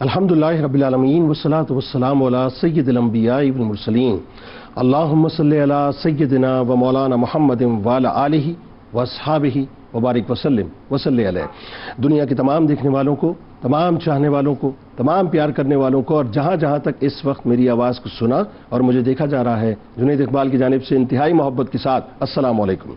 الحمدللہ رب العالمین والصلاة والسلام علی سید الانبیاء والمرسلین اللہم صلی علی سیدنا و مولانا محمد وعلی آلہ واصحابہ وبارک وسلم وصلی علیہ۔ دنیا کے تمام دیکھنے والوں کو، تمام چاہنے والوں کو، تمام پیار کرنے والوں کو، اور جہاں جہاں تک اس وقت میری آواز کو سنا اور مجھے دیکھا جا رہا ہے، جنید اقبال کی جانب سے انتہائی محبت کے ساتھ السلام علیکم۔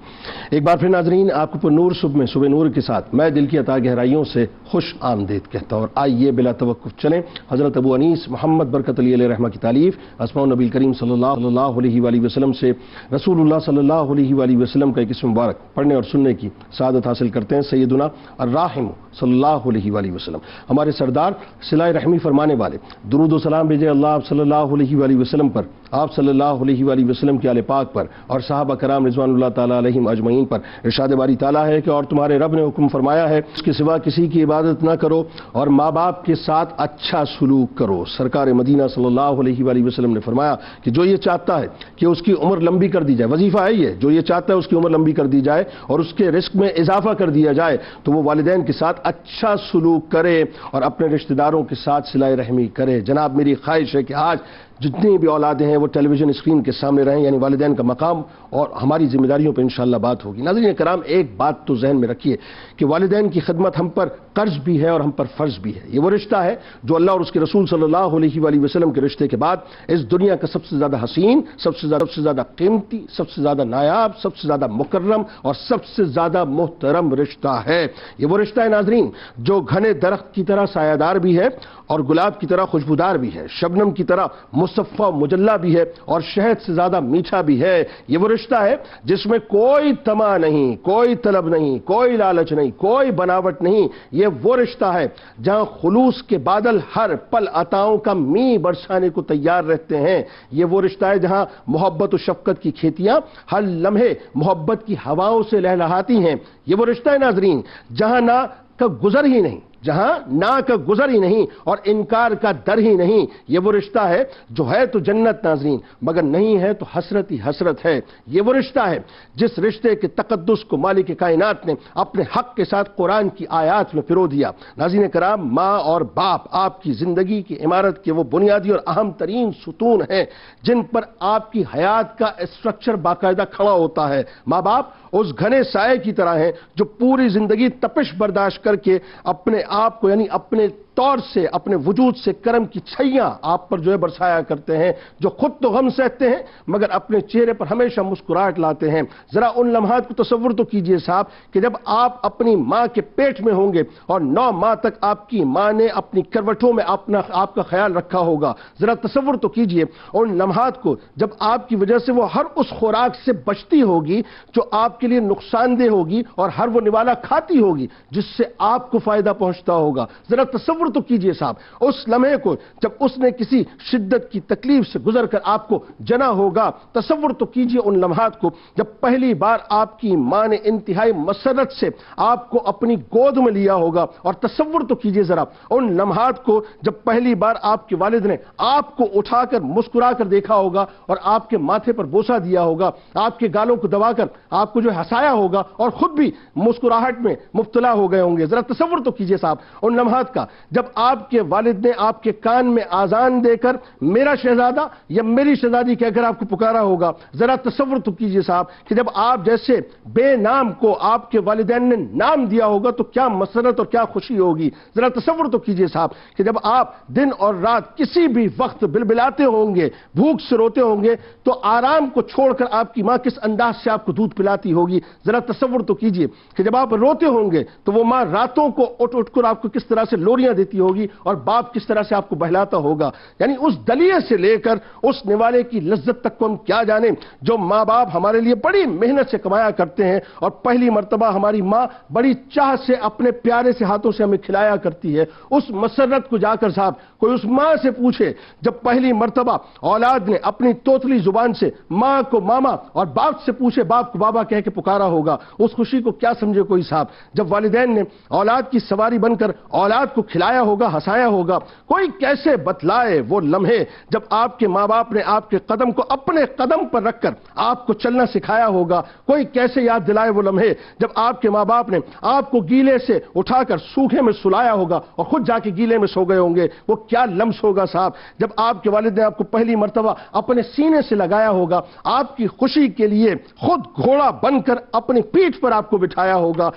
ایک بار پھر ناظرین، آپ کو پر نور صبح نور کے ساتھ میں دل کی عطا گہرائیوں سے خوش آمدید کہتا ہوں، اور آئیے بلا توقف چلیں حضرت ابو انیس محمد برکت علیہ رحمہ کی تعلیف اسماء النبی کریم صلی اللہ علیہ وآلہ وسلم سے رسول اللہ صلی اللہ علیہ وآلہ وسلم کا ایک اسم مبارک پڑھنے اور سننے کی سعادت حاصل کرتے ہیں۔ سیدنا الراحم صلی اللہ علیہ وآلہ وسلم، ہمارے سردار صلہ رحمی فرمانے والے، درود و سلام بھیجے اللہ آپ صلی اللہ علیہ وآلہ وسلم پر، آپ صلی اللہ علیہ وآلہ وسلم کے آل پاک پر اور صحابہ کرام رضوان اللہ تعالیٰ علیہم اجمعین پر۔ ارشاد باری تعالیٰ ہے کہ اور تمہارے رب نے حکم فرمایا ہے اس کے سوا کسی کی عبادت نہ کرو اور ماں باپ کے ساتھ اچھا سلوک کرو۔ سرکار مدینہ صلی اللہ علیہ وآلہ وسلم نے فرمایا کہ جو یہ چاہتا ہے کہ اس کی عمر لمبی کر دی جائے، وظیفہ ہے یہ، جو یہ چاہتا ہے اس کی عمر لمبی کر دی جائے اور اس کے رزق میں اضافہ کر دیا جائے، تو وہ والدین کے ساتھ اچھا سلوک کرے اور اپنے رشتہ داروں کے ساتھ صلہ رحمی کرے۔ جناب میری خواہش ہے کہ آج جتنی بھی اولادیں ہیں وہ ٹیلی ویژن اسکرین کے سامنے رہیں، یعنی والدین کا مقام اور ہماری ذمہ داریوں پہ انشاءاللہ بات ہوگی۔ ناظرین کرام، ایک بات تو ذہن میں رکھیے کہ والدین کی خدمت ہم پر قرض بھی ہے اور ہم پر فرض بھی ہے۔ یہ وہ رشتہ ہے جو اللہ اور اس کے رسول صلی اللہ علیہ وآلہ وسلم کے رشتے کے بعد اس دنیا کا سب سے زیادہ حسین، سب سے زیادہ قیمتی، سب سے زیادہ نایاب، سب سے زیادہ مکرم اور سب سے زیادہ محترم رشتہ ہے۔ یہ وہ رشتہ ہے ناظرین جو گھنے درخت کی طرح سایہ دار بھی ہے اور گلاب کی طرح خوشبودار بھی ہے، شبنم کی طرح مصفہ مجلہ بھی ہے اور شہد سے زیادہ میٹھا بھی ہے۔ یہ وہ رشتہ ہے جس میں کوئی طمع نہیں، کوئی طلب نہیں، کوئی لالچ نہیں، کوئی بناوٹ نہیں۔ یہ وہ رشتہ ہے جہاں خلوص کے بادل ہر پل عطاؤں کا می برسانے کو تیار رہتے ہیں۔ یہ وہ رشتہ ہے جہاں محبت و شفقت کی کھیتیاں ہر لمحے محبت کی ہواؤں سے لہلہاتی ہیں۔ یہ وہ رشتہ ہے ناظرین جہاں نہ کا گزر ہی نہیں، جہاں نہ کا گزر ہی نہیں اور انکار کا در ہی نہیں۔ یہ وہ رشتہ ہے جو ہے تو جنت ناظرین، مگر نہیں ہے تو حسرت ہی حسرت ہے۔ یہ وہ رشتہ ہے جس رشتے کے تقدس کو مالک کائنات نے اپنے حق کے ساتھ قرآن کی آیات میں پرو دیا۔ ناظرین کرام، ماں اور باپ آپ کی زندگی کی عمارت کے وہ بنیادی اور اہم ترین ستون ہیں جن پر آپ کی حیات کا اسٹرکچر باقاعدہ کھڑا ہوتا ہے۔ ماں باپ اس گھنے سائے کی طرح ہیں جو پوری زندگی تپش برداشت کر کے اپنے آپ کو، یعنی اپنے طور سے، اپنے وجود سے کرم کی چھیاں آپ پر جو ہے برسایا کرتے ہیں، جو خود تو غم سہتے ہیں مگر اپنے چہرے پر ہمیشہ مسکراہٹ لاتے ہیں۔ ذرا ان لمحات کو تصور تو کیجئے صاحب کہ جب آپ اپنی ماں کے پیٹ میں ہوں گے اور 9 ماہ تک آپ کی ماں نے اپنی کروٹوں میں آپ کا خیال رکھا ہوگا۔ ذرا تصور تو کیجئے ان لمحات کو جب آپ کی وجہ سے وہ ہر اس خوراک سے بچتی ہوگی جو آپ کے لیے نقصان دہ ہوگی اور ہر وہ نوالا کھاتی ہوگی جس سے آپ کو فائدہ پہنچتا ہوگا۔ ذرا تصور تو کیجئے صاحب اس لمحے کو جب اس نے کسی شدت کی تکلیف سے گزر کر آپ کو جنا ہوگا۔ تصور تو کیجئے ان لمحات کو جب پہلی بار آپ کی ماں نے انتہائی مسرت سے آپ کو اپنی گود میں لیا ہوگا، اور تصور تو کیجئے ذرا ان لمحات کو جب پہلی بار آپ کے والد نے آپ کو اٹھا کر مسکرا کر دیکھا ہوگا اور آپ کے ماتھے پر بوسہ دیا ہوگا، آپ کے گالوں کو دبا کر آپ کو جو ہنسایا ہوگا اور خود بھی مسکراہٹ میں مبتلا ہو گئے ہوں گے۔ ذرا تصور تو کیجئے صاحب ان لمحات کا جب آپ کے والد نے آپ کے کان میں آذان دے کر میرا شہزادہ یا میری شہزادی کہہ کر آپ کو پکارا ہوگا۔ ذرا تصور تو کیجئے صاحب کہ جب آپ جیسے بے نام کو آپ کے والدین نے نام دیا ہوگا تو کیا مسرت اور کیا خوشی ہوگی۔ ذرا تصور تو کیجئے صاحب کہ جب آپ دن اور رات کسی بھی وقت بلبلاتے ہوں گے، بھوک سے روتے ہوں گے، تو آرام کو چھوڑ کر آپ کی ماں کس انداز سے آپ کو دودھ پلاتی ہوگی۔ ذرا تصور تو کیجئے کہ جب آپ روتے ہوں گے تو وہ ماں راتوں کو اٹھ کر آپ کو کس طرح سے لوریاں دیتی ہوگی اور باپ کس طرح سے آپ کو بہلاتا ہوگا۔ یعنی اس دلیے سے لے کر اس نوالے کی لذت تک کو ہم کیا جانیں جو ماں باپ ہمارے لیے بڑی محنت سے کمایا کرتے ہیں، اور پہلی مرتبہ ہماری ماں بڑی چاہ سے اپنے پیارے سے ہاتھوں سے ہمیں کھلایا کرتی ہے۔ اس مسرت کو جا کر صاحب کوئی اس ماں سے پوچھے جب پہلی مرتبہ اولاد نے اپنی توتلی زبان سے ماں کو ماما اور باپ سے پوچھے باپ کو بابا کہہ کے پکارا ہوگا، اس خوشی کو کیا سمجھے کوئی صاحب جب والدین نے اولاد کی سواری بن کر اولاد کو کھلایا رلایا ہوگا، ہنسایا ہوگا. کوئی کیسے بتلائے وہ لمحے جب آپ کے ماں باپ نے آپ کے قدم کو اپنے قدم پر رکھ کر آپ کو چلنا سکھایا ہوگا. کوئی کیسے یاد دلائے وہ لمحے جب آپ کے ماں باپ نے آپ کو گیلے سے اٹھا کر سوکھے میں سلایا ہوگا اور خود جا کے گیلے میں سو گئے ہوں گے. وہ کیا لمس ہوگا صاحب جب آپ کے والد نے آپ کو پہلی مرتبہ اپنے سینے سے لگایا ہوگا، آپ کی خوشی کے لیے خود گھوڑا بن کر اپنی پیٹھ پر آپ کو بٹھایا ہوگا.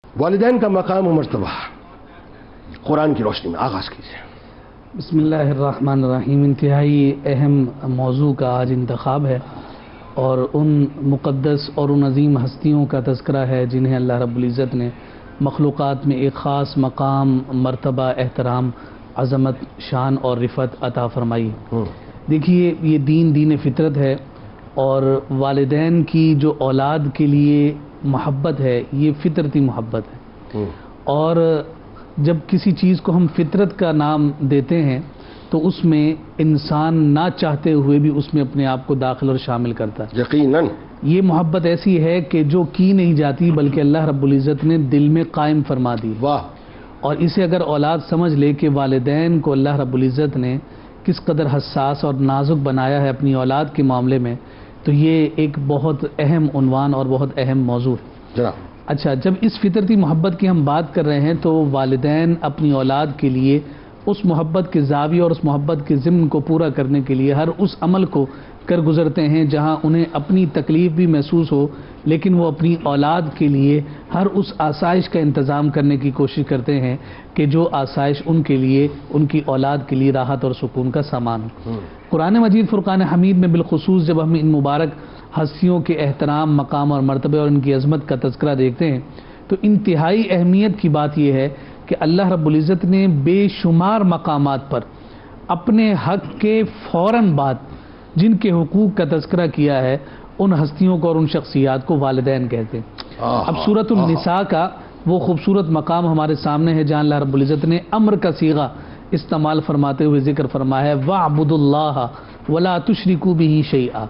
والدین کا مقام و مرتبہ قرآن کی روشنی میں آغاز کیجیے. بسم اللہ الرحمن الرحیم. انتہائی اہم موضوع کا آج انتخاب ہے اور ان مقدس اور ان عظیم ہستیوں کا تذکرہ ہے جنہیں اللہ رب العزت نے مخلوقات میں ایک خاص مقام، مرتبہ، احترام، عظمت، شان اور رفعت عطا فرمائی. دیکھیے یہ دین فطرت ہے اور والدین کی جو اولاد کے لیے محبت ہے یہ فطرتی محبت ہے. اور جب کسی چیز کو ہم فطرت کا نام دیتے ہیں تو اس میں انسان نہ چاہتے ہوئے بھی اس میں اپنے آپ کو داخل اور شامل کرتا ہے. یقیناً یہ محبت ایسی ہے کہ جو کی نہیں جاتی بلکہ اللہ رب العزت نے دل میں قائم فرما دی. واہ. اور اسے اگر اولاد سمجھ لے کہ والدین کو اللہ رب العزت نے کس قدر حساس اور نازک بنایا ہے اپنی اولاد کے معاملے میں، تو یہ ایک بہت اہم عنوان اور بہت اہم موضوع ہے. جناب اچھا، جب اس فطرتی محبت کی ہم بات کر رہے ہیں تو والدین اپنی اولاد کے لیے اس محبت کے زاویے اور اس محبت کے ضمن کو پورا کرنے کے لیے ہر اس عمل کو کر گزرتے ہیں جہاں انہیں اپنی تکلیف بھی محسوس ہو، لیکن وہ اپنی اولاد کے لیے ہر اس آسائش کا انتظام کرنے کی کوشش کرتے ہیں کہ جو آسائش ان کے لیے، ان کی اولاد کے لیے راحت اور سکون کا سامان ہو. قرآن مجید فرقان حمید میں بالخصوص جب ہم ان مبارک ہستیوں کے احترام، مقام اور مرتبے اور ان کی عظمت کا تذکرہ دیکھتے ہیں تو انتہائی اہمیت کی بات یہ ہے کہ اللہ رب العزت نے بے شمار مقامات پر اپنے حق کے فوراً بعد جن کے حقوق کا تذکرہ کیا ہے ان ہستیوں کو اور ان شخصیات کو والدین کہتے ہیں. اب سورۃ النساء کا وہ خوبصورت مقام ہمارے سامنے ہے جہاں اللہ رب العزت نے امر کا صیغہ استعمال فرماتے ہوئے ذکر فرمایا ہے وَاعْبُدُوا اللَّهَ وَلَا تُشْرِكُوا بِهِ شَيْئًا.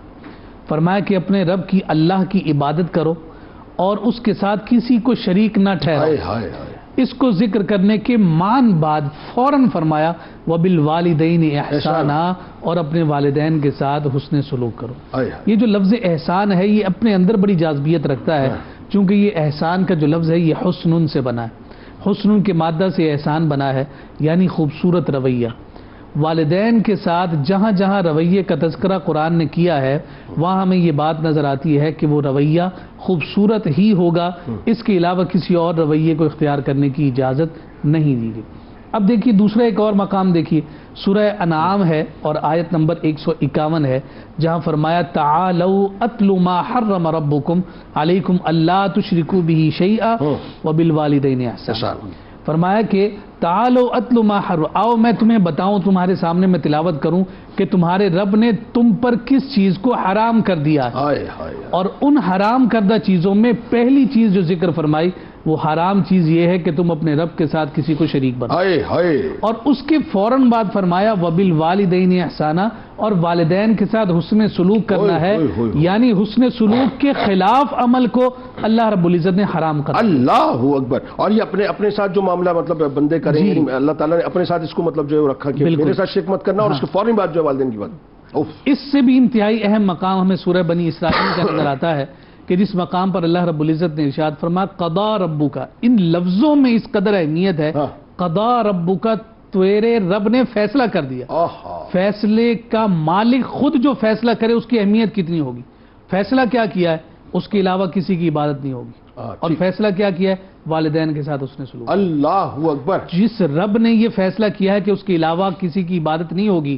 فرمایا کہ اپنے رب کی، اللہ کی عبادت کرو اور اس کے ساتھ کسی کو شریک نہ ٹھہراؤ. اس کو ذکر کرنے کے مان بعد فوراً فرمایا وَبِالْوَالِدَيْنِ إِحْسَانًا، اور اپنے والدین کے ساتھ حسن سلوک کرو. یہ جو لفظ احسان ہے یہ اپنے اندر بڑی جاذبیت رکھتا ہے چونکہ یہ احسان کا جو لفظ ہے یہ حسن سے بنا ہے. حسن کے مادہ سے احسان بنا ہے یعنی خوبصورت رویہ. والدین کے ساتھ جہاں جہاں رویے کا تذکرہ قرآن نے کیا ہے وہاں ہمیں یہ بات نظر آتی ہے کہ وہ رویہ خوبصورت ہی ہوگا، اس کے علاوہ کسی اور رویے کو اختیار کرنے کی اجازت نہیں دی گئی. اب دیکھیے دوسرا ایک اور مقام دیکھیے، سورہ انعام ہے اور آیت نمبر 151 ہے جہاں فرمایا تعالوا اتل ما حرم ربکم علیکم الا تشرکوا به شیئا وبالوالدین احسانا. فرمایا کہ تعالوا اتل ما حرم، آؤ میں تمہیں بتاؤں، تمہارے سامنے میں تلاوت کروں کہ تمہارے رب نے تم پر کس چیز کو حرام کر دیا ہے. اور ان حرام کردہ چیزوں میں پہلی چیز جو ذکر فرمائی وہ حرام چیز یہ ہے کہ تم اپنے رب کے ساتھ کسی کو شریک بناؤ. اور اس کے فوراً بعد فرمایا وَبِالْوَالِدَيْنِ احسانا، اور والدین کے ساتھ حسن سلوک کرنا ہے، یعنی حسن سلوک کے خلاف عمل کو اللہ رب العزت نے حرام کر دیا. اللہ اکبر. اور یہ اپنے ساتھ جو معاملہ مطلب بندے کریں گے اللہ تعالیٰ نے اپنے ساتھ اس کو مطلب جو رکھا کہ میرے ساتھ شرک مت کرنا، اور اس کے فوراً بعد جو والدین کی بات. اس سے بھی انتہائی اہم مقام ہمیں سورہ بنی اسرائیل کا نظر آتا ہے کہ جس مقام پر اللہ رب العزت نے ارشاد فرمایا قضا ربک، ان لفظوں میں اس قدر اہمیت ہے. قضا ربک، تیرے رب نے فیصلہ کر دیا. فیصلے کا مالک خود جو فیصلہ کرے اس کی اہمیت کتنی ہوگی. فیصلہ کیا کیا ہے، اس کے علاوہ کسی کی عبادت نہیں ہوگی. اور فیصلہ کیا کیا ہے، والدین کے ساتھ اس نے سلوک. اللہ اکبر. جس رب نے یہ فیصلہ کیا ہے کہ اس کے علاوہ کسی کی عبادت نہیں ہوگی،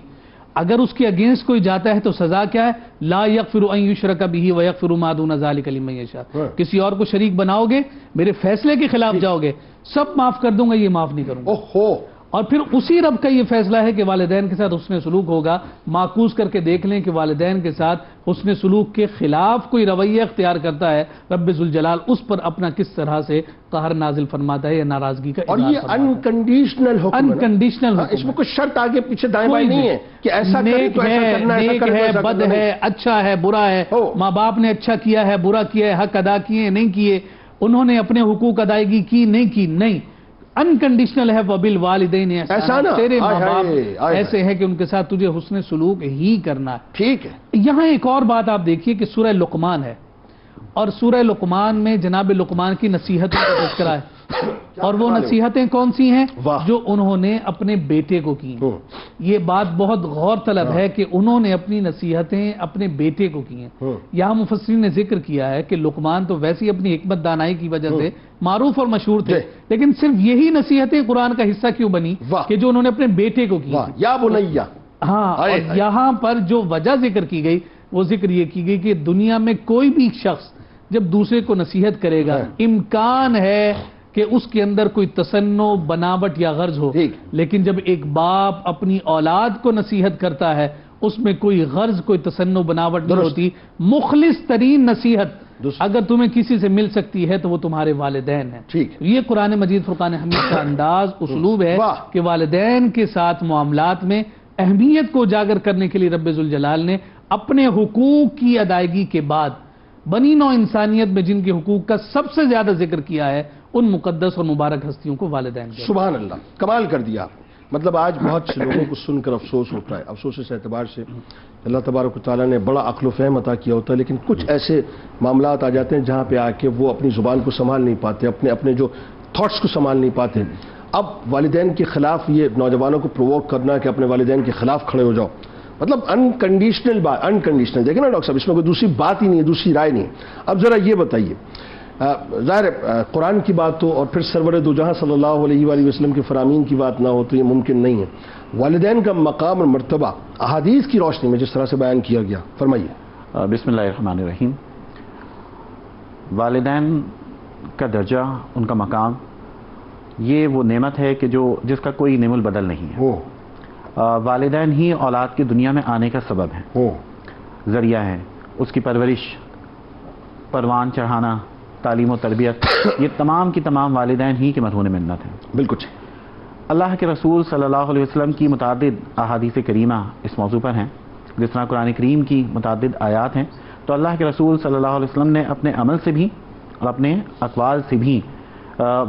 اگر اس کے اگینسٹ کوئی جاتا ہے تو سزا کیا ہے، لا یغفر ان یشرک بہ ویغفر ما دون ذلک لمن یشاء. کسی اور کو شریک بناؤ گے، میرے فیصلے کے خلاف جاؤ گے، سب معاف کر دوں گا، یہ معاف نہیں کروں گا. اور پھر اسی رب کا یہ فیصلہ ہے کہ والدین کے ساتھ حسن سلوک ہوگا. معکوس کر کے دیکھ لیں کہ والدین کے ساتھ حسن سلوک کے خلاف کوئی رویہ اختیار کرتا ہے، رب ذوالجلال اس پر اپنا کس طرح سے قہر نازل فرماتا ہے یا ناراضگی کا اظہار فرماتا ہے. اور یہ انکنڈیشنل حکم ہے، انکنڈیشنل حکم. اس میں کوئی شرط آگے پیچھے دائیں بائیں نہیں ہے کہ ایسا کریں تو ایسا کرنا ہے، نیک ہے، بد ہے، اچھا ہے، برا ہے، ماں باپ نے اچھا کیا ہے، برا کیا ہے، حق ادا کیے نہیں کیے، انہوں نے اپنے حقوق ادائیگی کی نہیں کی، نہیں، انکنڈیشنل ہے وبالوالدین احسانا، تیرے ماں باپ ایسے ہیں کہ ان کے ساتھ تجھے حسن سلوک ہی کرنا ہے. ٹھیک ہے. یہاں ایک اور بات آپ دیکھیے کہ سورہ لقمان ہے، اور سورہ لقمان میں جناب لقمان کی نصیحتوں کا تذکرہ ہے، اور وہ نصیحتیں کون سی ہیں؟ جو انہوں نے اپنے بیٹے کو کی ہیں. یہ بات بہت غور طلب ہے کہ انہوں نے اپنی نصیحتیں اپنے بیٹے کو کی ہیں. یہاں مفسرین نے ذکر کیا ہے کہ لقمان تو ویسی اپنی حکمت دانائی کی وجہ سے معروف اور مشہور تھے، لیکن صرف یہی نصیحتیں قرآن کا حصہ کیوں بنی کہ جو انہوں نے اپنے بیٹے کو کی. یا بنیا. ہاں، اور یہاں پر جو وجہ ذکر کی گئی وہ ذکر یہ کی گئی کہ دنیا میں کوئی بھی شخص جب دوسرے کو نصیحت کرے گا امکان ہے کہ اس کے اندر کوئی تصنع، بناوٹ یا غرض ہو، لیکن جب ایک باپ اپنی اولاد کو نصیحت کرتا ہے اس میں کوئی غرض، کوئی تصنع، بناوٹ نہیں ہوتی. مخلص ترین نصیحت اگر تمہیں کسی سے مل سکتی ہے تو وہ تمہارے والدین ہیں. یہ قرآن مجید فرقان حمید کا انداز، اسلوب ہے کہ والدین کے ساتھ معاملات میں اہمیت کو اجاگر کرنے کے لیے رب ذوالجلال نے اپنے حقوق کی ادائیگی کے بعد بنی نوع انسانیت میں جن کے حقوق کا سب سے زیادہ ذکر کیا ہے ان مقدس اور مبارک ہستیوں کو والدین. سبحان اللہ، کمال کر دیا آپ. مطلب آج بہت سے لوگوں کو سن کر افسوس ہوتا ہے. افسوس اس اعتبار سے اللہ تبارک و تعالیٰ نے بڑا عقل و فہم عطا کیا ہوتا ہے، لیکن کچھ ایسے معاملات آ جاتے ہیں جہاں پہ آ کے وہ اپنی زبان کو سنبھال نہیں پاتے، اپنے جو تھاٹس کو سنبھال نہیں پاتے. اب والدین کے خلاف یہ نوجوانوں کو پرووک کرنا کہ اپنے والدین کے خلاف کھڑے ہو جاؤ، مطلب انکنڈیشنل بات، انکنڈیشنل. دیکھیں نا ڈاکٹر صاحب، اس میں کوئی دوسری بات ہی نہیں ہے، دوسری رائے نہیں. اب ذرا یہ بتائیے، ظاہر قرآن کی بات ہو اور پھر سرور دو جہاں صلی اللہ علیہ وآلہ وسلم کے فرامین کی بات نہ ہو تو یہ ممکن نہیں ہے. والدین کا مقام اور مرتبہ احادیث کی روشنی میں جس طرح سے بیان کیا گیا، فرمائیے. بسم اللہ الرحمن الرحیم. والدین کا درجہ، ان کا مقام، یہ وہ نعمت ہے کہ جس کا کوئی نعم البدل نہیں ہے. والدین ہی اولاد کی دنیا میں آنے کا سبب ہے، ذریعہ ہے. اس کی پرورش، پروان چڑھانا، تعلیم و تربیت، یہ تمام کی تمام والدین ہی کے مرہون منت ہیں. بالکل. اللہ کے رسول صلی اللہ علیہ وسلم کی متعدد احادیث کریمہ اس موضوع پر ہیں. جس طرح قرآن کریم کی متعدد آیات ہیں، تو اللہ کے رسول صلی اللہ علیہ وسلم نے اپنے عمل سے بھی اور اپنے اقوال سے بھی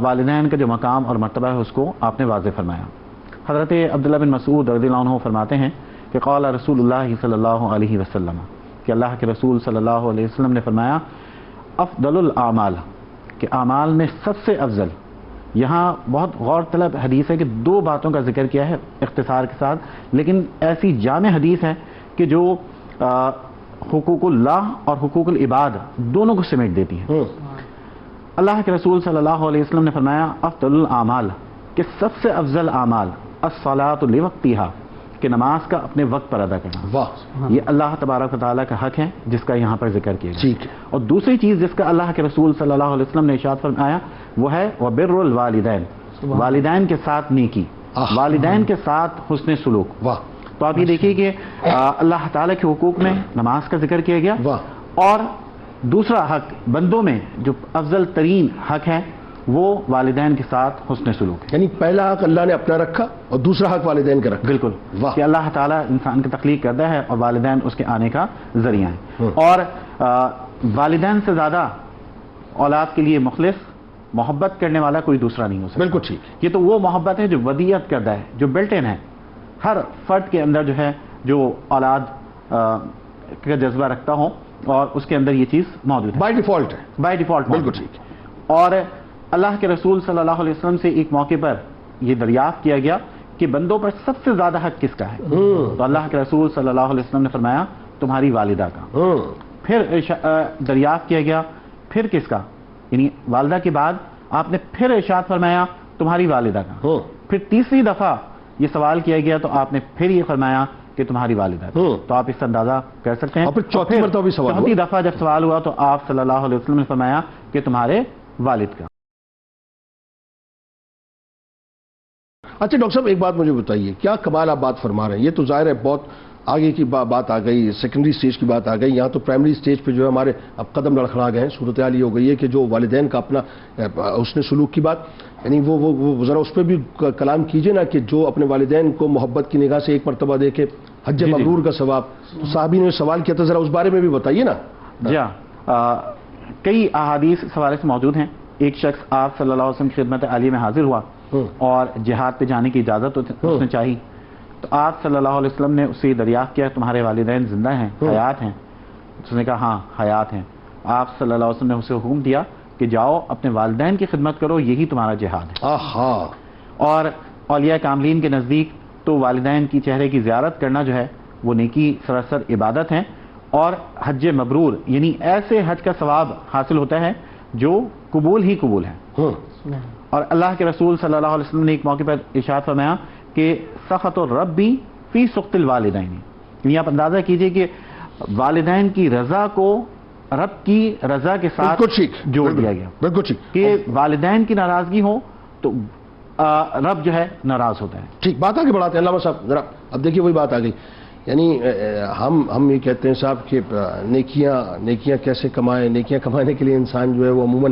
والدین کا جو مقام اور مرتبہ ہے اس کو آپ نے واضح فرمایا. حضرت عبداللہ بن مسعود رضی اللہ عنہ فرماتے ہیں کہ قال رسول اللہ صلی اللہ علیہ وسلم، کہ اللہ کے رسول صلی اللہ علیہ وسلم نے فرمایا افضل الاعمال، کہ اعمال میں سب سے افضل. یہاں بہت غور طلب حدیث ہے کہ دو باتوں کا ذکر کیا ہے اختصار کے ساتھ، لیکن ایسی جامع حدیث ہے کہ جو حقوق اللہ اور حقوق العباد دونوں کو سمیٹ دیتی ہے. اللہ کے رسول صلی اللہ علیہ وسلم نے فرمایا افضل الاعمال، کہ سب سے افضل اعمال الصلاۃ لوقتہا، کہ نماز کا اپنے وقت پر ادا کرنا. یہ اللہ تبارک و تعالیٰ کا حق ہے جس کا یہاں پر ذکر کیا گیا. اور دوسری چیز جس کا اللہ کے رسول صلی اللہ علیہ وسلم نے ارشاد فرمایا وہ ہے وبر الوالدین، والدین کے ساتھ نیکی، والدین کے ساتھ حسن سلوک. تو آپ یہ دیکھیے کہ اللہ تعالیٰ کے حقوق میں نماز کا ذکر کیا گیا، اور دوسرا حق بندوں میں جو افضل ترین حق ہے وہ والدین کے ساتھ حسن سلوک ہے. یعنی پہلا حق اللہ نے اپنا رکھا اور دوسرا حق والدین کا رکھا. بالکل. کہ اللہ تعالیٰ انسان کی تخلیق کرتا ہے اور والدین اس کے آنے کا ذریعہ ہیں. اور والدین سے زیادہ اولاد کے لیے مخلص، محبت کرنے والا کوئی دوسرا نہیں ہو سکتا. بالکل ٹھیک. یہ تو وہ محبت ہے جو ودیعت کرتا ہے، جو بلٹ ان ہے ہر فرد کے اندر، جو ہے جو اولاد کا جذبہ رکھتا ہو اور اس کے اندر یہ چیز موجود ہے، بائی ڈیفالٹ ہے. By default. بالکل ٹھیک. اور اللہ کے رسول صلی اللہ علیہ وسلم سے ایک موقع پر یہ دریافت کیا گیا کہ بندوں پر سب سے زیادہ حق کس کا ہے؟ تو اللہ کے رسول صلی اللہ علیہ وسلم نے فرمایا تمہاری والدہ کا. پھر دریافت کیا گیا پھر کس کا؟ یعنی والدہ کے بعد آپ نے پھر ارشاد فرمایا تمہاری والدہ کا. پھر تیسری دفعہ یہ سوال کیا گیا تو آپ نے پھر یہ فرمایا کہ تمہاری والدہ کا. تو آپ اس سے اندازہ کر سکتے ہیں. چوتھی دفعہ جب سوال ہوا تو آپ صلی اللہ علیہ وسلم نے فرمایا کہ تمہارے والد کا. اچھا ڈاکٹر صاحب ایک بات مجھے بتائیے، کیا کمال آپ بات فرما رہے ہیں، یہ تو ظاہر ہے بہت آگے کی بات آ گئی، سیکنڈری سٹیج کی بات آ گئی. یہاں تو پرائمری سٹیج پہ جو ہے ہمارے اب قدم لڑکھڑا گئے ہیں. صورتحال یہ ہو گئی ہے کہ جو والدین کا اپنا حسن سلوک کی بات، یعنی وہ ذرا اس پہ بھی کلام کیجئے نا، کہ جو اپنے والدین کو محبت کی نگاہ سے ایک مرتبہ دیکھے حج مبرور کا ثواب. صحابی نے سوال کیا تھا، ذرا اس بارے میں بھی بتائیے نا. جی ہاں، کئی احادیث اس حوالے سے موجود ہیں. ایک شخص آپ صلی اللہ علیہ وسلم کی خدمت عالیہ میں حاضر ہوا اور جہاد پہ جانے کی اجازت اس نے چاہی، تو آپ صلی اللہ علیہ وسلم نے اسے دریافت کیا تمہارے والدین زندہ ہیں، حیات ہیں؟ اس نے کہا ہاں حیات ہیں۔ آپ صلی اللہ علیہ وسلم نے اسے حکم دیا کہ جاؤ اپنے والدین کی خدمت کرو، یہی تمہارا جہاد ہے۔ اور اولیاء کاملین کے نزدیک تو والدین کی چہرے کی زیارت کرنا جو ہے وہ نیکی سراسر عبادت ہے، اور حج مبرور یعنی ایسے حج کا ثواب حاصل ہوتا ہے جو قبول ہی قبول ہے۔ اور اللہ کے رسول صلی اللہ علیہ وسلم نے ایک موقع پر ارشاد فرمایا کہ سخط الرب بھی فی سخط الوالدین، یعنی آپ اندازہ کیجئے کہ والدین کی رضا کو رب کی رضا کے ساتھ جوڑ دیا گیا، بالکل ٹھیک، کہ والدین کی ناراضگی ہو تو رب جو ہے ناراض ہوتا ہے۔ ٹھیک بات آگے بڑھاتے ہیں علامہ صاحب ذرا، اب دیکھیے وہی بات آ گئی، یعنی ہم یہ کہتے ہیں صاحب کہ نیکیاں کیسے کمائیں، نیکیاں کمانے کے لیے انسان جو ہے وہ عموماً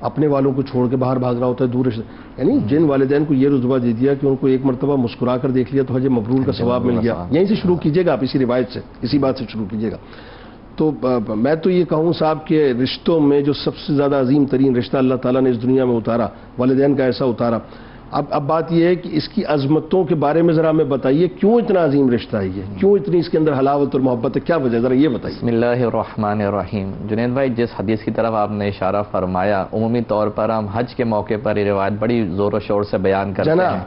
اپنے والوں کو چھوڑ کے باہر بھاگ رہا ہوتا ہے، دور یعنی جن والدین کو یہ رتبہ دے دیا کہ ان کو ایک مرتبہ مسکرا کر دیکھ لیا تو حج مبرور کا ثواب مل گیا، یہیں سے شروع کیجیے گا آپ، اسی روایت سے، اسی بات سے شروع کیجیے گا۔ تو میں تو یہ کہوں صاحب کہ رشتوں میں جو سب سے زیادہ عظیم ترین رشتہ اللہ تعالیٰ نے اس دنیا میں اتارا، والدین کا ایسا اتارا۔ اب بات یہ ہے کہ اس کی عظمتوں کے بارے میں ذرا ہمیں بتائیے، کیوں اتنا عظیم رشتہ ہے یہ، کیوں اتنی اس کے اندر حلاوت اور محبت ہے، کیا وجہ، ذرا یہ بتائیے۔ بسم اللہ الرحمن الرحیم۔ جنید بھائی، جس حدیث کی طرف آپ نے اشارہ فرمایا، عمومی طور پر ہم حج کے موقع پر یہ روایت بڑی زور و شور سے بیان کرتے ہیں،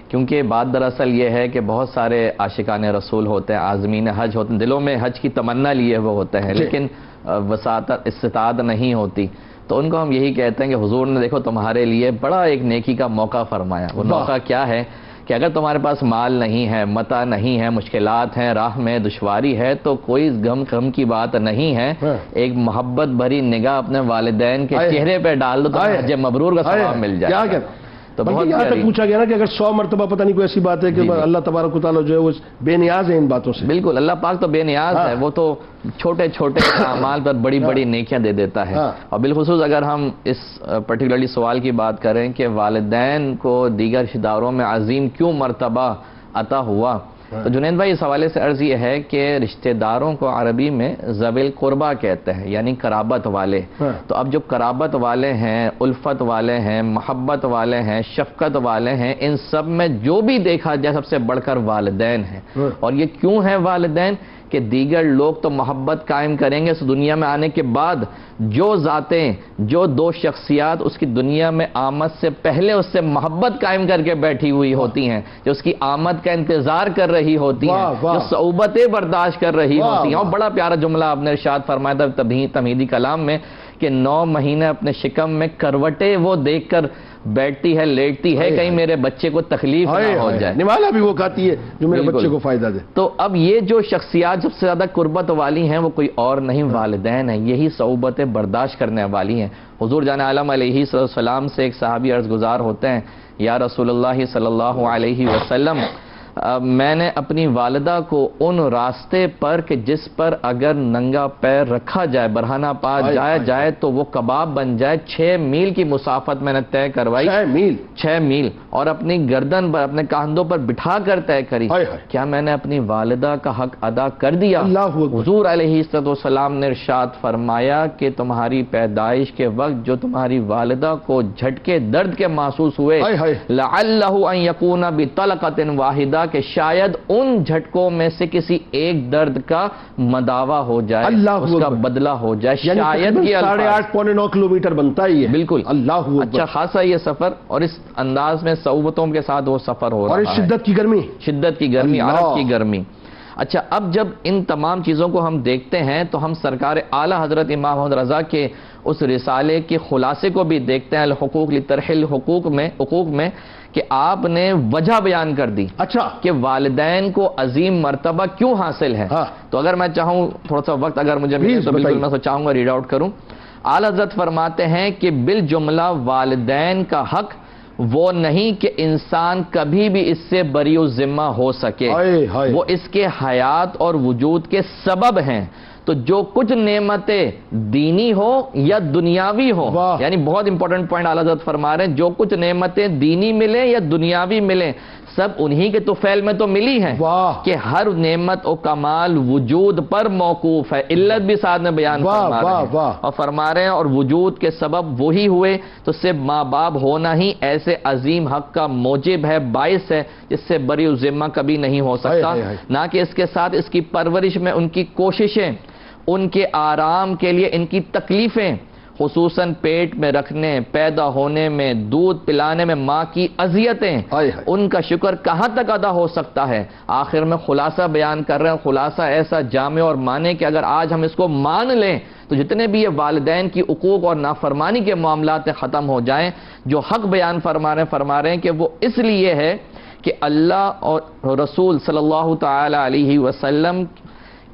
کیونکہ بات دراصل یہ ہے کہ بہت سارے عاشقان رسول ہوتے ہیں، عازمین حج ہوتے ہیں، دلوں میں حج کی تمنا لیے وہ ہوتے ہیں، لیکن وسعت استطاعت نہیں ہوتی، تو ان کو ہم یہی کہتے ہیں کہ حضور نے دیکھو تمہارے لیے بڑا ایک نیکی کا موقع فرمایا۔ وہ موقع کیا ہے کہ اگر تمہارے پاس مال نہیں ہے، متاع نہیں ہے، مشکلات ہیں، راہ میں دشواری ہے، تو کوئی غم کی بات نہیں ہے، ایک محبت بھری نگاہ اپنے والدین کے چہرے پہ ڈال دو تو حج مبرور کا ثواب مل جائے۔ تو بہت یہاں تک پوچھا گیا نا کہ اگر 100 مرتبہ پتہ نہیں کوئی ایسی بات ہے کہ اللہ تبارک و تعالیٰ جو ہے وہ بے نیاز ہے ان باتوں سے۔ بالکل، اللہ پاک تو بے نیاز ہے، وہ تو چھوٹے چھوٹے اعمال پر بڑی بڑی نیکیاں دے دیتا ہے۔ اور بالخصوص اگر ہم اس پرٹیکولرلی سوال کی بات کریں کہ والدین کو دیگر رشتہ داروں میں عظیم کیوں مرتبہ عطا ہوا، تو جنید بھائی اس حوالے سے عرض یہ ہے کہ رشتہ داروں کو عربی میں ذوی القربہ کہتے ہیں، یعنی قرابت والے۔ تو اب جو قرابت والے ہیں، الفت والے ہیں، محبت والے ہیں، شفقت والے ہیں، ان سب میں جو بھی دیکھا جائے سب سے بڑھ کر والدین ہیں۔ اور یہ کیوں ہیں والدین کہ دیگر لوگ تو محبت قائم کریں گے اس دنیا میں آنے کے بعد، جو ذاتیں، جو دو شخصیات اس کی دنیا میں آمد سے پہلے اس سے محبت قائم کر کے بیٹھی ہوئی ہوتی ہیں، جو اس کی آمد کا انتظار کر رہی ہوتی ہیں، جو صعوبتیں برداشت کر رہی ہوتی ہیں۔ اور بڑا پیارا جملہ آپ نے ارشاد فرمایا تھا تمہیدی کلام میں کہ 9 مہینے اپنے شکم میں کروٹیں وہ دیکھ کر بیٹھتی ہے، لیٹتی ہے، کہیں میرے بچے کو تکلیف نہ ہو جائے، نوالا بھی وہ کھاتی ہے جو میرے بچے کو فائدہ دے۔ تو اب یہ جو شخصیات سب سے زیادہ قربت والی ہیں وہ کوئی اور نہیں، والدین ہیں، یہی صعوبتیں برداشت کرنے والی ہیں۔ حضور جان عالم علیہ السلام سے ایک صحابی عرض گزار ہوتے ہیں، یا رسول اللہ صلی اللہ علیہ وسلم، میں نے اپنی والدہ کو ان راستے پر کہ جس پر اگر ننگا پیر رکھا جائے، برہنہ پا جائے تو وہ کباب بن جائے، 6 میل کی مسافت میں نے طے کروائی، 6 میل، اور اپنی گردن پر، اپنے کاندھوں پر بٹھا کر طے کری۔ کیا میں نے اپنی والدہ کا حق ادا کر دیا؟ حضور علیہ السلام نے ارشاد فرمایا کہ تمہاری پیدائش کے وقت جو تمہاری والدہ کو جھٹکے درد کے محسوس ہوئے، لعلہ ان یکون بطلقۃ واحدہ، کہ شاید ان جھٹکوں میں سے کسی ایک درد کا مداوع ہو جائے، اس کا بدلہ ہو جائے، شاید یہ 8.5 پونے 9 کلومیٹر بنتا ہی ہے۔ بالکل، اللہ اچھا خاصا یہ سفر، اور اس انداز میں صعوبتوں کے ساتھ وہ سفر ہو رہا ہے، اور شدت کی گرمی، عرب کی گرمی۔ اچھا، اب جب ان تمام چیزوں کو ہم دیکھتے ہیں تو ہم سرکار اعلیٰ حضرت امام محمد رضا کے اس رسالے کے خلاصے کو بھی دیکھتے ہیں، الحقوق لطرح الحقوق میں کہ آپ نے وجہ بیان کر دی، اچھا، کہ والدین کو عظیم مرتبہ کیوں حاصل ہے۔ تو اگر میں چاہوں تھوڑا سا وقت اگر مجھے ملے تو بالکل میں چاہوں گا ریڈ آؤٹ کروں۔ اعلیٰ حضرت فرماتے ہیں کہ بالجملہ والدین کا حق وہ نہیں کہ انسان کبھی بھی اس سے بری الذمہ ہو سکے، وہ اس کے حیات اور وجود کے سبب ہیں۔ تو جو کچھ نعمتیں دینی ہو یا دنیاوی ہو، یعنی بہت امپورٹنٹ پوائنٹ اعلیٰ حضرت فرما رہے ہیں، جو کچھ نعمتیں دینی ملیں یا دنیاوی ملیں، سب انہی کے طفیل میں تو ملی ہیں کہ ہر نعمت و کمال وجود پر موقوف ہے، علت بھی ساتھ میں بیان فرما رہے ہیں اور فرما رہے ہیں اور وجود کے سبب وہی ہوئے، تو صرف ماں باپ ہونا ہی ایسے عظیم حق کا موجب ہے، باعث ہے جس سے بری ذمہ کبھی نہیں ہو سکتا، نہ کہ اس کے ساتھ اس کی پرورش میں ان کی کوششیں، ان کے آرام کے لیے ان کی تکلیفیں، خصوصاً پیٹ میں رکھنے، پیدا ہونے میں، دودھ پلانے میں ماں کی اذیتیں، ان کا شکر کہاں تک ادا ہو سکتا ہے۔ آخر میں خلاصہ بیان کر رہے ہیں، خلاصہ ایسا جامع اور مانے کہ اگر آج ہم اس کو مان لیں تو جتنے بھی یہ والدین کی حقوق اور نافرمانی کے معاملات ختم ہو جائیں۔ جو حق بیان فرما رہے ہیں کہ وہ اس لیے ہے کہ اللہ اور رسول صلی اللہ تعالی علیہ وسلم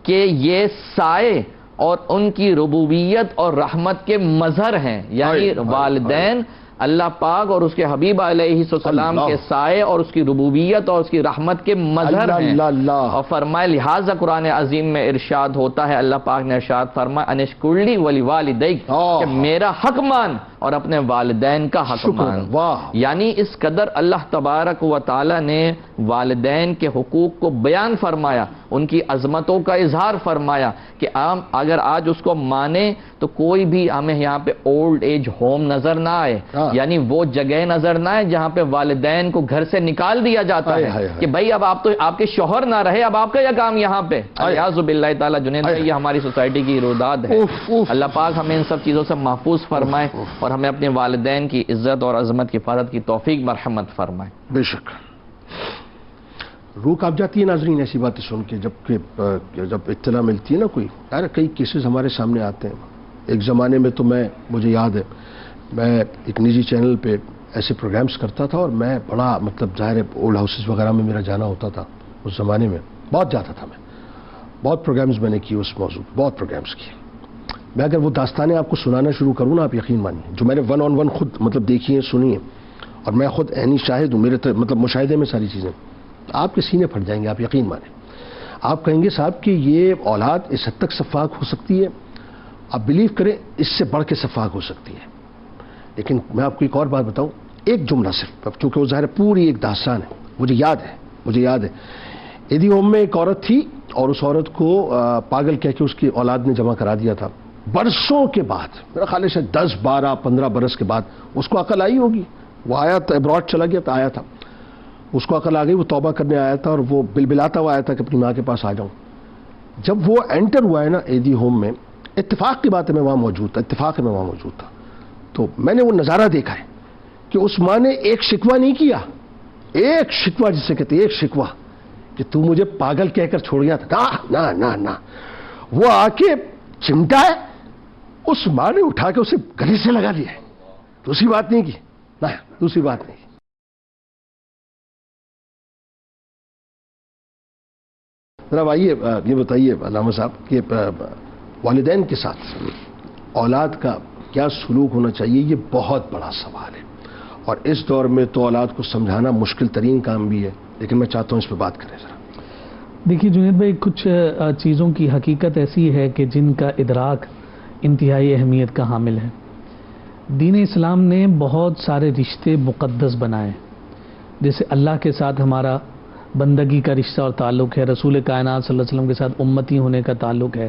کے یہ سائے اور ان کی ربوبیت اور رحمت کے مظہر ہیں، یعنی والدین اللہ پاک اور اس کے حبیب علیہ السلام کے سائے اور اس کی ربوبیت اور اس کی رحمت کے مظہر ہیں۔ اور فرمائے لہذا قرآن عظیم میں ارشاد ہوتا ہے، اللہ پاک نے ارشاد فرمایا انشکرلی ولی والدیک، کہ میرا حق مان اور اپنے والدین کا حق مان۔ یعنی اس قدر اللہ تبارک و تعالی نے والدین کے حقوق کو بیان فرمایا، ان کی عظمتوں کا اظہار فرمایا کہ ہم اگر آج اس کو مانے تو کوئی بھی ہمیں یہاں پہ اولڈ ایج ہوم نظر نہ آئے، یعنی وہ جگہ نظر نہ آئے جہاں پہ والدین کو گھر سے نکال دیا جاتا ہے کہ بھائی اب آپ تو آپ کے شوہر نہ رہے، اب آپ کا یہ کام یہاں پہ۔ اعوذ باللہ تعالی جنید بھائی، یہ ہماری سوسائٹی کی روداد ہے۔ اللہ پاک ہمیں ان سب چیزوں سے محفوظ فرمائے اور ہمیں اپنے والدین کی عزت اور عظمت کی حفاظت کی توفیق مرحمت فرمائے۔ بے شک روح کانپ جاتی ہے ناظرین ایسی باتیں سن کے، جب اطلاع ملتی ہے نا کوئی، یار کئی کیسز ہمارے سامنے آتے ہیں۔ ایک زمانے میں تو مجھے یاد ہے میں ایک نجی چینل پہ ایسے پروگرامز کرتا تھا اور میں بڑا مطلب ظاہر اولڈ ہاؤسز وغیرہ میں میرا جانا ہوتا تھا، اس زمانے میں بہت جاتا تھا، میں بہت پروگرامز میں نے کیے اس موضوع پہ، بہت پروگرامز کیے۔ میں اگر وہ داستانیں آپ کو سنانا شروع کروں نا، آپ یقین مانیے، جو میں نے 1 on 1 خود مطلب دیکھی ہیں، سنی ہیں، اور میں خود عینی شاہد ہوں، میرے مطلب مشاہدے میں ساری چیزیں، آپ کے سینے پھٹ جائیں گے، آپ یقین مانیں۔ آپ کہیں گے صاحب کہ یہ اولاد اس حد تک شفاق ہو سکتی ہے، آپ بلیو کریں اس سے بڑھ کے شفاق ہو سکتی ہے۔ لیکن میں آپ کو ایک اور بات بتاؤں، ایک جملہ صرف، چونکہ وہ ظاہر پوری ایک داستان ہے، مجھے یاد ہے ایدی ہوم میں ایک عورت تھی اور اس عورت کو پاگل کہہ کے اس کی اولاد نے جمع کرا دیا تھا۔ برسوں کے بعد، میرا خیال ہے 10 12 15 برس کے بعد اس کو عقل آئی ہوگی، وہ آیا تھا ابراڈ چلا گیا تھا، آیا تھا، اس کو عقل آ گئی، وہ توبہ کرنے آیا تھا اور وہ بلبلاتا ہوا آیا تھا کہ اپنی ماں کے پاس آ جاؤں۔ جب وہ انٹر ہوا ہے نا ایدی ہوم میں، اتفاق کی بات ہے میں وہاں موجود تھا، تو میں نے وہ نظارہ دیکھا ہے کہ اس ماں نے ایک شکوہ نہیں کیا، ایک شکوہ جسے کہتے ہیں، ایک شکوہ کہ تو مجھے پاگل کہہ کر چھوڑ گیا تھا، نہ، وہ آ کے چمٹا ہے، اس ماں نے اٹھا کے اسے گلے سے لگا لیا ہے، دوسری بات نہیں کی، دوسری بات نہیں کی۔ ذرا آئیے یہ بتائیے علامہ صاحب کہ والدین کے ساتھ اولاد کا کیا سلوک ہونا چاہیے، یہ بہت بڑا سوال ہے، اور اس دور میں تو اولاد کو سمجھانا مشکل ترین کام بھی ہے، لیکن میں چاہتا ہوں اس پہ بات کریں ذرا۔ دیکھیے جنید بھائی، کچھ چیزوں کی حقیقت ایسی ہے کہ جن کا ادراک انتہائی اہمیت کا حامل ہے۔ دین اسلام نے بہت سارے رشتے مقدس بنائے، جیسے اللہ کے ساتھ ہمارا بندگی کا رشتہ اور تعلق ہے، رسول کائنات صلی اللہ علیہ وسلم کے ساتھ امتی ہونے کا تعلق ہے،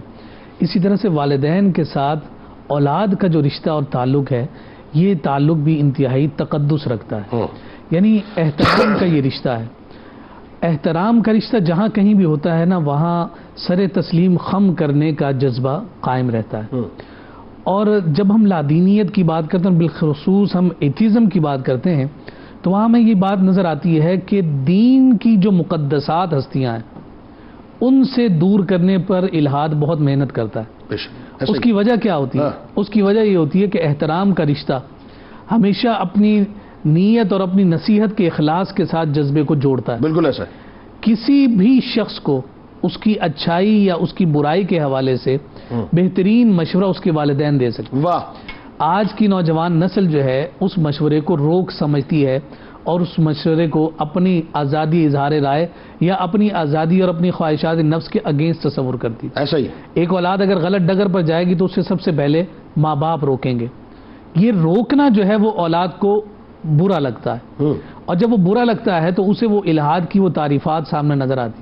اسی طرح سے والدین کے ساتھ اولاد کا جو رشتہ اور تعلق ہے، یہ تعلق بھی انتہائی تقدس رکھتا ہے، یعنی احترام کا یہ رشتہ ہے۔ احترام کا رشتہ جہاں کہیں بھی ہوتا ہے نا، وہاں سر تسلیم خم کرنے کا جذبہ قائم رہتا ہے۔ اور جب ہم لادینیت کی بات کرتے ہیں، بالخصوص ہم ایتھیزم کی بات کرتے ہیں، تو وہاں میں یہ بات نظر آتی ہے کہ دین کی جو مقدسات ہستیاں ہیں ان سے دور کرنے پر الہاد بہت محنت کرتا ہے۔ اس کی وجہ کیا ہوتی ہے؟ اس کی وجہ یہ ہوتی ہے کہ احترام کا رشتہ ہمیشہ اپنی نیت اور اپنی نصیحت کے اخلاص کے ساتھ جذبے کو جوڑتا ہے۔ بالکل ایسا ہے۔ کسی بھی شخص کو اس کی اچھائی یا اس کی برائی کے حوالے سے بہترین مشورہ اس کے والدین دے سکتے ہیں۔ واہ! آج کی نوجوان نسل جو ہے اس مشورے کو روک سمجھتی ہے اور اس مشورے کو اپنی آزادی اظہار رائے یا اپنی آزادی اور اپنی خواہشات نفس کے اگینسٹ تصور کرتی ہے۔ ایسا ہی ایک اولاد اگر غلط ڈگر پر جائے گی تو اسے سب سے پہلے ماں باپ روکیں گے۔ یہ روکنا جو ہے وہ اولاد کو برا لگتا ہے، اور جب وہ برا لگتا ہے تو اسے وہ الہاد کی وہ تعریفات سامنے نظر آتی،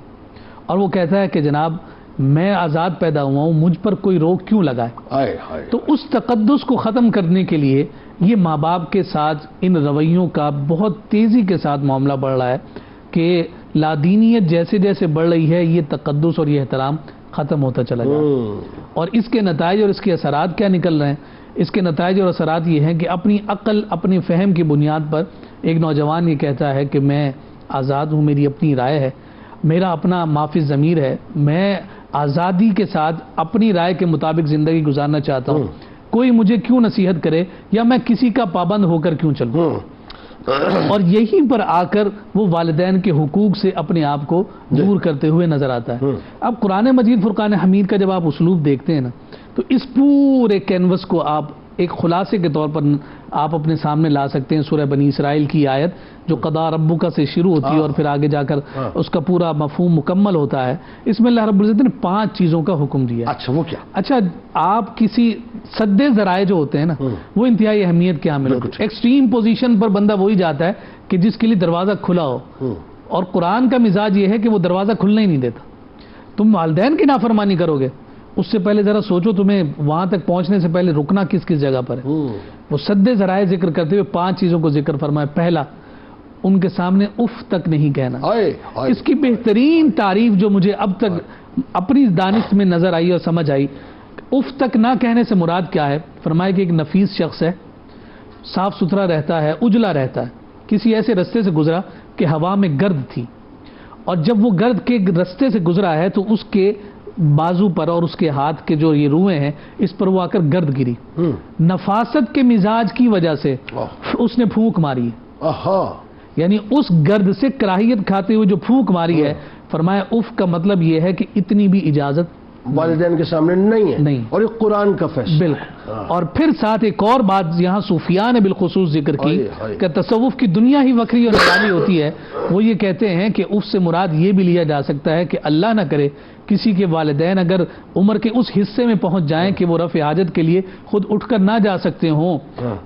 اور وہ کہتا ہے کہ جناب میں آزاد پیدا ہوا ہوں، مجھ پر کوئی روک کیوں لگائے؟ تو اس تقدس کو ختم کرنے کے لیے یہ ماں باپ کے ساتھ ان رویوں کا بہت تیزی کے ساتھ معاملہ بڑھ رہا ہے کہ لادینیت جیسے جیسے بڑھ رہی ہے یہ تقدس اور یہ احترام ختم ہوتا چلا جا رہا ہے، اور اس کے نتائج اور اس کے اثرات کیا نکل رہے ہیں؟ اس کے نتائج اور اثرات یہ ہیں کہ اپنی عقل، اپنی فہم کی بنیاد پر ایک نوجوان یہ کہتا ہے کہ میں آزاد ہوں، میری اپنی رائے ہے، میرا اپنا معافی ضمیر ہے، میں آزادی کے ساتھ اپنی رائے کے مطابق زندگی گزارنا چاہتا ہوں، کوئی مجھے کیوں نصیحت کرے یا میں کسی کا پابند ہو کر کیوں چلوں؟ اور یہیں پر آ کر وہ والدین کے حقوق سے اپنے آپ کو دور کرتے ہوئے نظر آتا ہے۔ اب قرآن مجید فرقان حمید کا جب آپ اسلوب دیکھتے ہیں نا تو اس پورے کینوس کو آپ ایک خلاصے کے طور پر آپ اپنے سامنے لا سکتے ہیں۔ سورہ بنی اسرائیل کی آیت جو قضا ربک سے شروع ہوتی ہے اور پھر آگے جا کر اس کا پورا مفہوم مکمل ہوتا ہے، اس میں اللہ رب العزت نے 5 چیزوں کا حکم دیا ہے۔ اچھا وہ کیا؟ اچھا آپ کسی سد ذرائع جو ہوتے ہیں نا وہ انتہائی اہمیت کے حامل ہوتے ہیں۔ ایکسٹریم پوزیشن پر بندہ وہی جاتا ہے کہ جس کے لیے دروازہ کھلا ہو، اور قرآن کا مزاج یہ ہے کہ وہ دروازہ کھلنا ہی نہیں دیتا۔ تم والدین کی نافرمانی کرو گے، اس سے پہلے ذرا سوچو تمہیں وہاں تک پہنچنے سے پہلے رکنا کس کس جگہ پر ہے۔ وہ سد ذرائع ذکر کرتے ہوئے 5 چیزوں کو ذکر فرمایا۔ پہلا، ان کے سامنے اف تک نہیں کہنا۔ اس کی بہترین تعریف جو مجھے اب تک اپنی دانش میں نظر آئی اور سمجھ آئی، اف تک نہ کہنے سے مراد کیا ہے؟ فرمایا کہ ایک نفیس شخص ہے، صاف ستھرا رہتا ہے، اجلا رہتا ہے، کسی ایسے رستے سے گزرا کہ ہوا میں گرد تھی، اور جب وہ گرد کے رستے سے گزرا ہے تو اس کے بازو پر اور اس کے ہاتھ کے جو یہ روئیں ہیں اس پر وہ آ کر گرد گری، نفاست کے مزاج کی وجہ سے اس نے پھونک ماری ہے، یعنی اس گرد سے کراہیت کھاتے ہوئے جو پھونک ماری ہے، فرمایا اف کا مطلب یہ ہے کہ اتنی بھی اجازت والدین کے سامنے نہیں ہے، نہیں، اور یہ قرآن کا فیصلہ۔ بالکل۔ اور پھر ساتھ ایک اور بات یہاں صوفیاء نے بالخصوص ذکر کی کہ تصوف کی دنیا ہی وکری اور نرالی ہوتی ہے۔ وہ یہ کہتے ہیں کہ اف سے مراد یہ بھی لیا جا سکتا ہے کہ اللہ نہ کرے کسی کے والدین اگر عمر کے اس حصے میں پہنچ جائیں کہ وہ رفع حاجت کے لیے خود اٹھ کر نہ جا سکتے ہوں،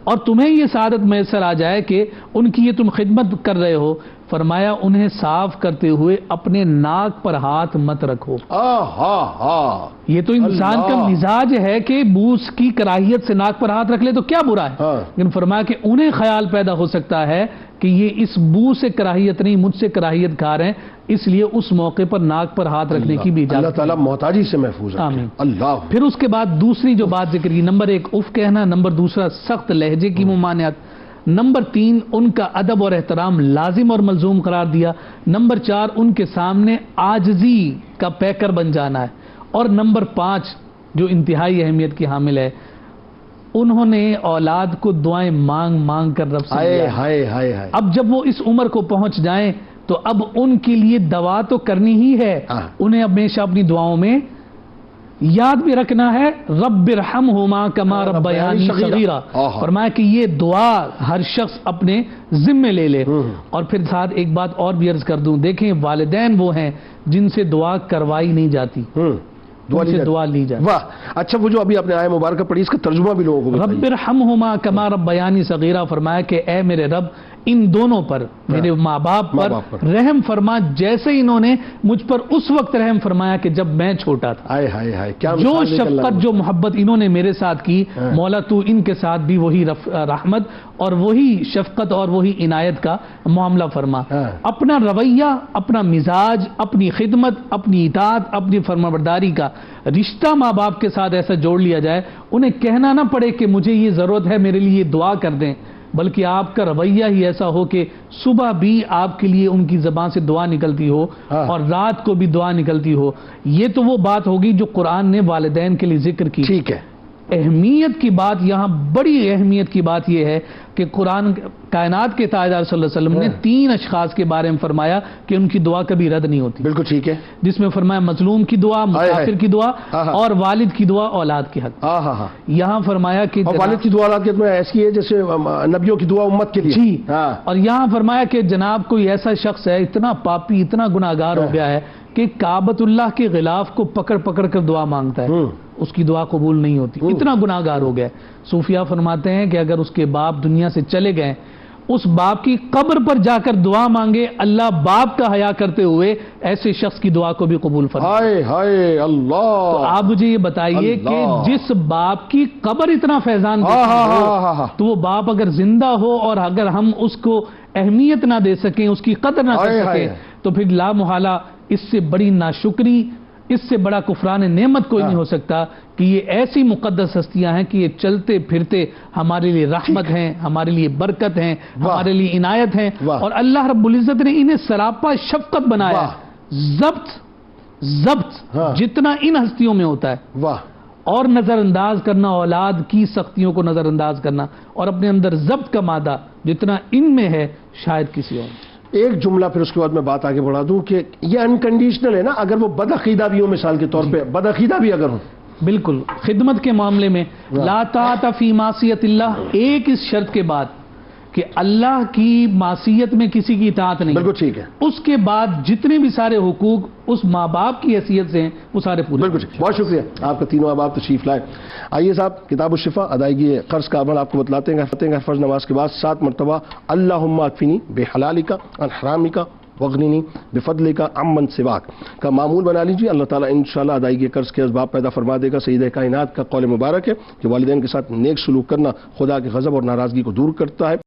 اور تمہیں یہ سعادت میسر آ جائے کہ ان کی یہ تم خدمت کر رہے ہو، فرمایا انہیں صاف کرتے ہوئے اپنے ناک پر ہاتھ مت رکھو۔ یہ تو انسان کا مزاج ہے کہ بوس کی کراہیت سے ناک پر ہاتھ رکھ لے تو کیا برا ہے، لیکن فرمایا کہ انہیں خیال پیدا ہو سکتا ہے کہ یہ اس بو سے کراہیت نہیں، مجھ سے کراہیت کھا رہے ہیں، اس لیے اس موقع پر ناک پر ہاتھ رکھنے کی بھی اجازت۔ اللہ تعالیٰ محتاجی سے محفوظ رکھے۔ آمین۔ اللہ۔ پھر اس کے بعد دوسری جو بات ذکر کی، نمبر 1 اف کہنا، نمبر 2 سخت لہجے کی ممانعت، نمبر 3 ان کا ادب اور احترام لازم اور ملزوم قرار دیا، نمبر 4 ان کے سامنے عاجزی کا پیکر بن جانا ہے، اور نمبر 5 جو انتہائی اہمیت کی حامل ہے، انہوں نے اولاد کو دعائیں مانگ مانگ کر رب سے دیا۔ اب جب وہ اس عمر کو پہنچ جائیں تو اب ان کے لیے دعا تو کرنی ہی ہے، انہیں ہمیشہ اپنی دعاؤں میں یاد بھی رکھنا ہے رب ارحمہما کما ربیانی صغیرا۔ فرمایا کہ یہ دعا ہر شخص اپنے ذمے لے لے۔ اور پھر ساتھ ایک بات اور بھی عرض کر دوں، دیکھیں والدین وہ ہیں جن سے دعا کروائی نہیں جاتی، دعا لی جائے۔ واہ، اچھا وہ جو ابھی آپ نے آیت مبارکہ پڑھی اس کا ترجمہ بھی لوگوں کو بتائیے۔ رب ارحمہما کما ربیانی صغیرا، فرمایا کہ اے میرے رب ان دونوں پر، میرے ماں باپ پر رحم فرما جیسے انہوں نے مجھ پر اس وقت رحم فرمایا کہ جب میں چھوٹا تھا۔ جو شفقت جو محبت انہوں نے میرے ساتھ کی، مولا تو ان کے ساتھ بھی وہی رحمت اور وہی شفقت اور وہی عنایت کا معاملہ فرما۔ اپنا رویہ، اپنا مزاج، اپنی خدمت، اپنی اطاعت، اپنی فرمانبرداری کا رشتہ ماں باپ کے ساتھ ایسا جوڑ لیا جائے، انہیں کہنا نہ پڑے کہ مجھے یہ ضرورت ہے میرے لیے دعا کر دیں، بلکہ آپ کا رویہ ہی ایسا ہو کہ صبح بھی آپ کے لیے ان کی زبان سے دعا نکلتی ہو اور رات کو بھی دعا نکلتی ہو۔ یہ تو وہ بات ہوگی جو قرآن نے والدین کے لیے ذکر کی۔ ٹھیک ہے۔ اہمیت کی بات یہاں، بڑی اہمیت کی بات یہ ہے کہ قرآن کائنات کے تاجدار صلی اللہ علیہ وسلم نے 3 اشخاص کے بارے میں فرمایا کہ ان کی دعا کبھی رد نہیں ہوتی۔ بالکل ٹھیک ہے۔ جس میں فرمایا مظلوم کی دعا، مسافر کی دعا، اور والد کی دعا اولاد کے حق۔ یہاں فرمایا کہ والد کی دعا اولاد کے حق میں ایسی ہے جیسے نبیوں کی دعا امت کے لیے۔ جی، اور یہاں فرمایا کہ جناب کوئی ایسا شخص ہے اتنا پاپی، اتنا گناہگار ہو گیا ہے کہ کعبۃ اللہ کے غلاف کو پکڑ پکڑ کر دعا مانگتا ہے، اس کی دعا قبول نہیں ہوتی، اتنا گناہگار ہو گیا۔ صوفیاء فرماتے ہیں کہ اگر اس کے باپ دنیا سے چلے گئے، اس باپ کی قبر پر جا کر دعا مانگے، اللہ باپ کا حیا کرتے ہوئے ایسے شخص کی دعا کو بھی قبول فرمائے۔ ہائے ہائے اللہ! تو آپ مجھے یہ بتائیے کہ جس باپ کی قبر اتنا فیضان تو وہ باپ اگر زندہ ہو اور اگر ہم اس کو اہمیت نہ دے سکیں، اس کی قدر نہ کر سکیں، تو پھر لا محالہ اس سے بڑی ناشکری، اس سے بڑا کفران نعمت کوئی نہیں ہو سکتا کہ یہ ایسی مقدس ہستیاں ہیں کہ یہ چلتے پھرتے ہمارے لیے رحمت ہیں، ہمارے لیے برکت ہیں، ہمارے لیے عنایت ہیں، اور اللہ رب العزت نے انہیں سراپا شفقت بنایا ہے۔ ضبط جتنا ان ہستیوں میں ہوتا ہے، اور نظر انداز کرنا، اولاد کی سختیوں کو نظر انداز کرنا، اور اپنے اندر ضبط کا مادہ جتنا ان میں ہے شاید کسی اور میں۔ ایک جملہ پھر اس کے بعد میں بات آگے بڑھا دوں کہ یہ انکنڈیشنل ہے نا، اگر وہ بدعقیدہ بھی ہوں، مثال کے طور پہ بدعقیدہ بھی اگر ہوں، بالکل خدمت کے معاملے میں لا طاعت فی معصیت اللہ، ایک اس شرط کے بعد کہ اللہ کی معصیت میں کسی کی اطاعت نہیں، بالکل ٹھیک ہے، اس کے بعد جتنے بھی سارے حقوق اس ماں باپ کی حیثیت سے ہیں وہ سارے پورے۔ بالکل ٹھیک۔ بہت شکریہ آپ کا، تینوں احباب تشریف لائے۔ آئیے صاحب، کتاب الشفا، ادائیگی قرض کا عمل آپ کو بتلاتے ہیں۔ فرض نماز کے بعد 7 مرتبہ اللہم اکفنی بحلالک عن حرامک وغننی بفضلک عمن سواک کا معمول بنا لیجیے۔ اللہ تعالیٰ انشاءاللہ ادائیگی قرض کے اسباب پیدا فرما دے گا۔ سیدہ کائنات کا قول مبارک ہے کہ والدین کے ساتھ نیک سلوک کرنا خدا کے غضب اور ناراضگی کو دور کرتا ہے۔